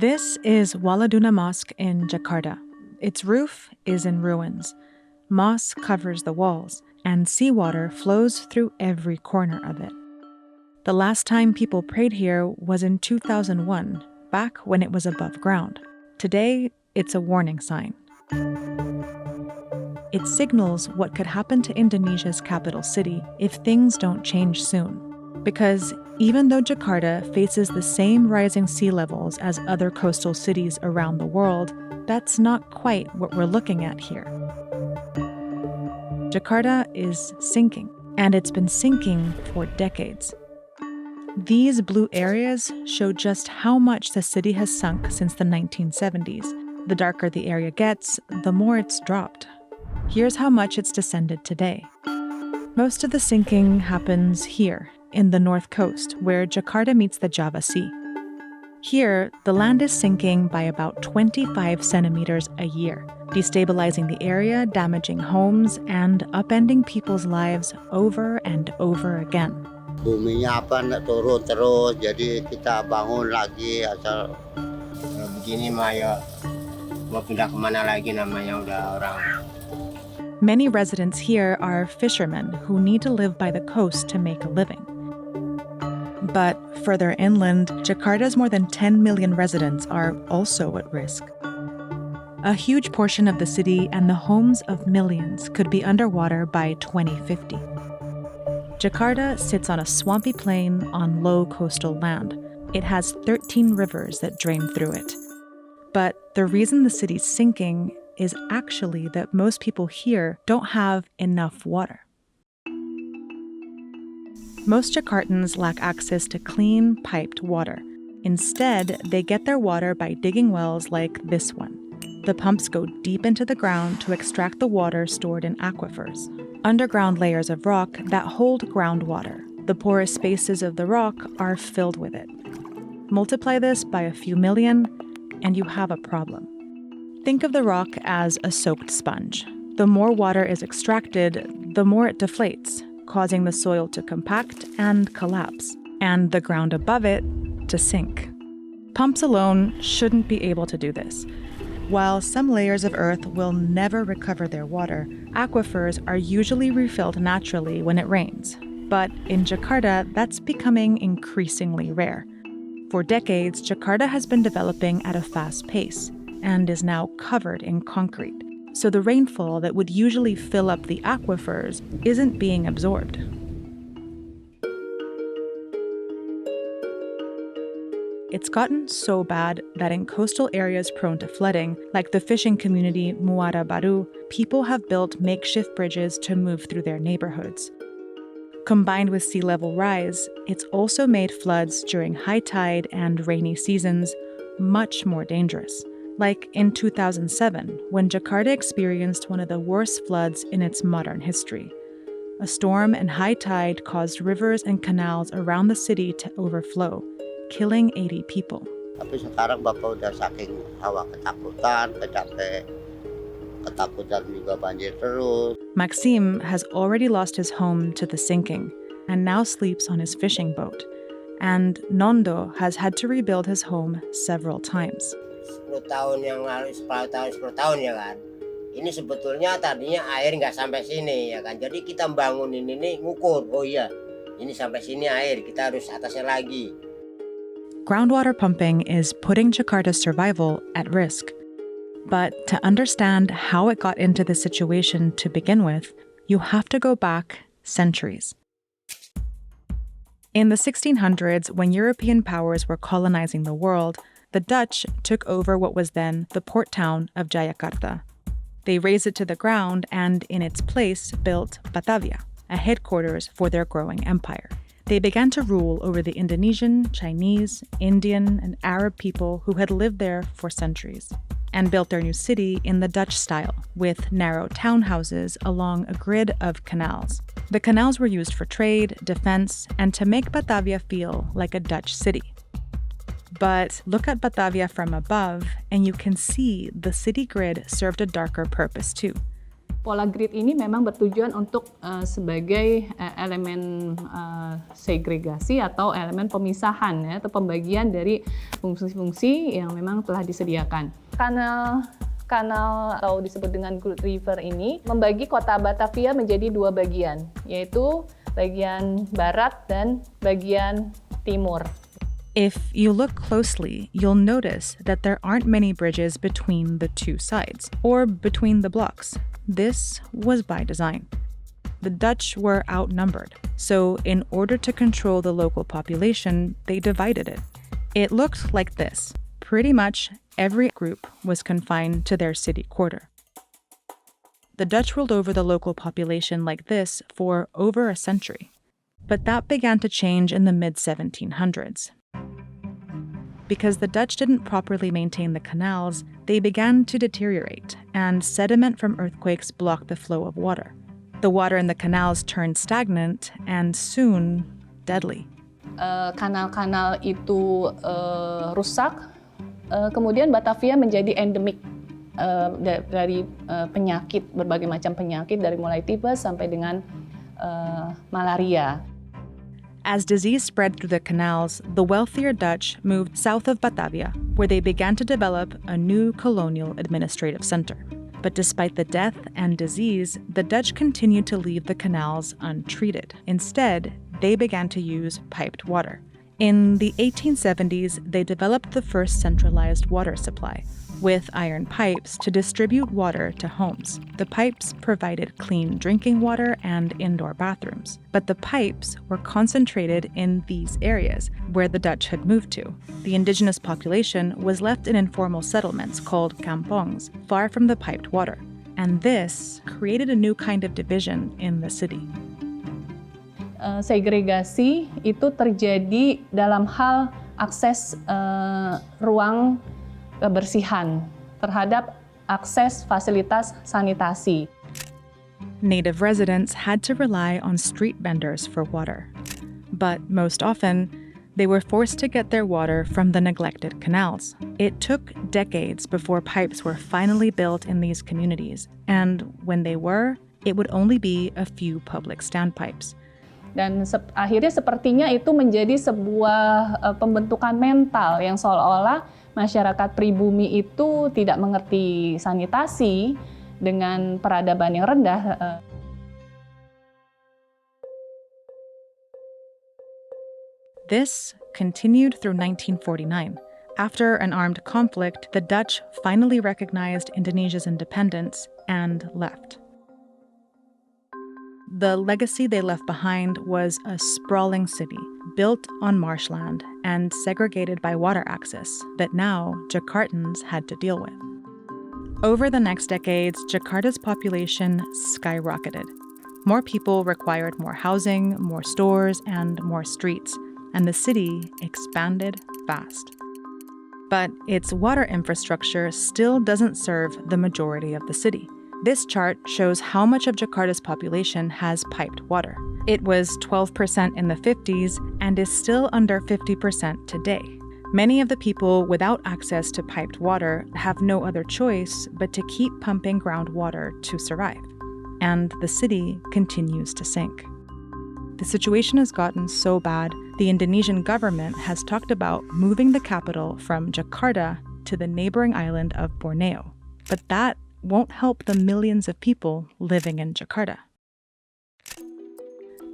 This is Waladuna Mosque in Jakarta. Its roof is in ruins. Moss covers the walls, and seawater flows through every corner of it. The last time people prayed here was in 2001, back when it was above ground. Today, it's a warning sign. It signals what could happen to Indonesia's capital city if things don't change soon. Because even though Jakarta faces the same rising sea levels as other coastal cities around the world, that's not quite what we're looking at here. Jakarta is sinking, and it's been sinking for decades. These blue areas show just how much the city has sunk since the 1970s. The darker the area gets, the more it's dropped. Here's how much it's descended today. Most of the sinking happens here, in the north coast, where Jakarta meets the Java Sea. Here, the land is sinking by about 25 centimeters a year, destabilizing the area, damaging homes, and upending people's lives over and over again. Buminya turun terus, jadi kita bangun lagi asal begini mah ya mau pindah kemana lagi namanya udah orang. Many residents here are fishermen who need to live by the coast to make a living. But further inland, Jakarta's more than 10 million residents are also at risk. A huge portion of the city and the homes of millions could be underwater by 2050. Jakarta sits on a swampy plain on low coastal land. It has 13 rivers that drain through it. But the reason the city's sinking is actually that most people here don't have enough water. Most Jakartans lack access to clean, piped water. Instead, they get their water by digging wells like this one. The pumps go deep into the ground to extract the water stored in aquifers, underground layers of rock that hold groundwater. The porous spaces of the rock are filled with it. Multiply this by a few million, and you have a problem. Think of the rock as a soaked sponge. The more water is extracted, the more it deflates, causing the soil to compact and collapse, and the ground above it to sink. Pumps alone shouldn't be able to do this. While some layers of earth will never recover their water, aquifers are usually refilled naturally when it rains. But in Jakarta, that's becoming increasingly rare. For decades, Jakarta has been developing at a fast pace and is now covered in concrete. So the rainfall that would usually fill up the aquifers isn't being absorbed. It's gotten so bad that in coastal areas prone to flooding, like the fishing community Muara Baru, people have built makeshift bridges to move through their neighborhoods. Combined with sea level rise, it's also made floods during high tide and rainy seasons much more dangerous. Like in 2007, when Jakarta experienced one of the worst floods in its modern history. A storm and high tide caused rivers and canals around the city to overflow, killing 80 people. Tapi sekarang Bapak udah saking hawa ketakutan juga banjir terus. Maxime has already lost his home to the sinking and now sleeps on his fishing boat. And Nondo has had to rebuild his home several times. 10 tahun yang lalu, 10 tahun ya kan. Ini sebetulnya tadinya air nggak sampai sini ya kan. Jadi kita bangunin ini ngukur. Oh iya, ini sampai sini air, kita harus atasnya lagi. Groundwater pumping is putting Jakarta's survival at risk. But to understand how it got into this situation to begin with, you have to go back centuries. In the 1600s, when European powers were colonizing the world, the Dutch took over what was then the port town of Jayakarta. They razed it to the ground and, in its place, built Batavia, a headquarters for their growing empire. They began to rule over the Indonesian, Chinese, Indian, and Arab people who had lived there for centuries, and built their new city in the Dutch style, with narrow townhouses along a grid of canals. The canals were used for trade, defense, and to make Batavia feel like a Dutch city. But look at Batavia from above, and you can see the city grid served a darker purpose too. Pola grid ini memang bertujuan untuk sebagai elemen segregasi atau elemen pemisahan ya, atau pembagian dari fungsi-fungsi yang memang telah disediakan. Kanal atau disebut dengan Good River ini membagi kota Batavia menjadi dua bagian, yaitu bagian barat dan bagian timur. If you look closely, you'll notice that there aren't many bridges between the two sides, or between the blocks. This was by design. The Dutch were outnumbered, so in order to control the local population, they divided it. It looked like this. Pretty much every group was confined to their city quarter. The Dutch ruled over the local population like this for over a century. But that began to change in the mid-1700s. Because the Dutch didn't properly maintain the canals, they began to deteriorate, and sediment from earthquakes blocked the flow of water. The water in the canals turned stagnant and soon deadly. Kanal-kanal itu rusak, kemudian Batavia menjadi endemik dari penyakit, berbagai macam penyakit, dari mulai tifus sampai dengan malaria. As disease spread through the canals, the wealthier Dutch moved south of Batavia, where they began to develop a new colonial administrative center. But despite the death and disease, the Dutch continued to leave the canals untreated. Instead, they began to use piped water. In the 1870s, they developed the first centralized water supply, with iron pipes to distribute water to homes. The pipes provided clean drinking water and indoor bathrooms, but the pipes were concentrated in these areas where the Dutch had moved to. The indigenous population was left in informal settlements called kampongs, far from the piped water, and this created a new kind of division in the city. Segregasi itu terjadi dalam hal akses ruang kebersihan terhadap akses fasilitas sanitasi. Native residents had to rely on street vendors for water, but most often, they were forced to get their water from the neglected canals. It took decades before pipes were finally built in these communities, and when they were, it would only be a few public standpipes. Dan akhirnya sepertinya itu menjadi sebuah pembentukan mental yang seolah-olah masyarakat pribumi itu tidak mengerti sanitasi dengan peradaban yang rendah. This continued through 1949. After an armed conflict, the Dutch finally recognized Indonesia's independence and left. The legacy they left behind was a sprawling city, built on marshland and segregated by water access that now Jakartans had to deal with. Over the next decades, Jakarta's population skyrocketed. More people required more housing, more stores, and more streets, and the city expanded fast. But its water infrastructure still doesn't serve the majority of the city. This chart shows how much of Jakarta's population has piped water. It was 12% in the 50s and is still under 50% today. Many of the people without access to piped water have no other choice but to keep pumping groundwater to survive. And the city continues to sink. The situation has gotten so bad, the Indonesian government has talked about moving the capital from Jakarta to the neighboring island of Borneo. But that won't help the millions of people living in Jakarta.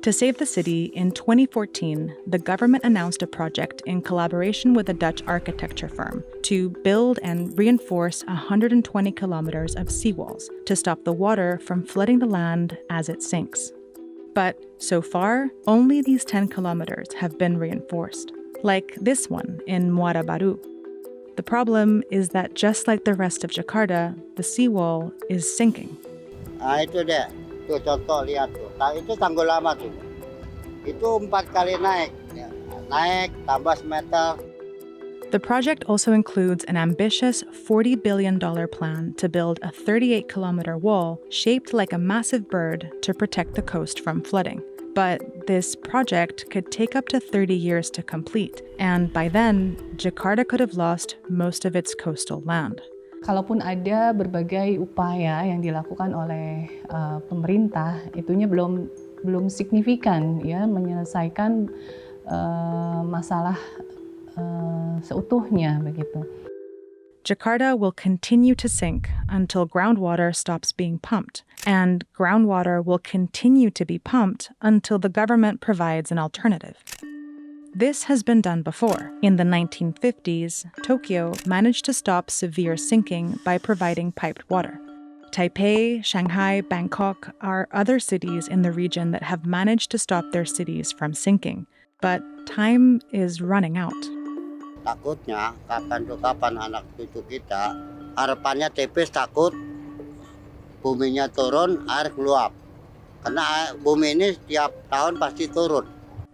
To save the city, in 2014, the government announced a project in collaboration with a Dutch architecture firm to build and reinforce 120 kilometers of seawalls to stop the water from flooding the land as it sinks. But so far, only these 10 kilometers have been reinforced, like this one in Muara Baru. The problem is that just like the rest of Jakarta, the seawall is sinking. Itu dia. Tuh contoh lihat tuh. Itu tanggul lama tuh. Itu 4 kali naik. Naik tambah semeter. The project also includes an ambitious $40 billion plan to build a 38-kilometer wall shaped like a massive bird to protect the coast from flooding. But this project could take up to 30 years to complete, and by then, Jakarta could have lost most of its coastal land. Kalaupun ada berbagai upaya yang dilakukan oleh pemerintah, itunya belum signifikan ya menyelesaikan masalah seutuhnya begitu. Jakarta will continue to sink until groundwater stops being pumped, and groundwater will continue to be pumped until the government provides an alternative. This has been done before. In the 1950s, Tokyo managed to stop severe sinking by providing piped water. Taipei, Shanghai, Bangkok are other cities in the region that have managed to stop their cities from sinking. But time is running out. Takutnya kapan anak cucu kita, harapannya tipis, takut buminya turun, air keluap. Karena bumi ini setiap tahun pasti turun.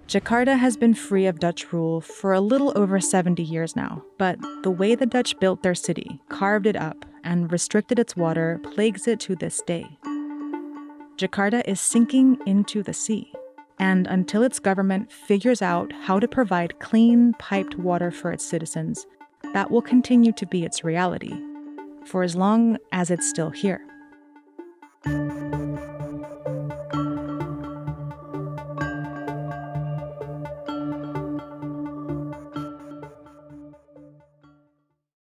Jakarta has been free of Dutch rule for a little over 70 years now, but the way the Dutch built their city, carved it up, and restricted its water plagues it to this day. Jakarta is sinking into the sea, and until its government figures out how to provide clean, piped water for its citizens, that will continue to be its reality, for as long as it's still here.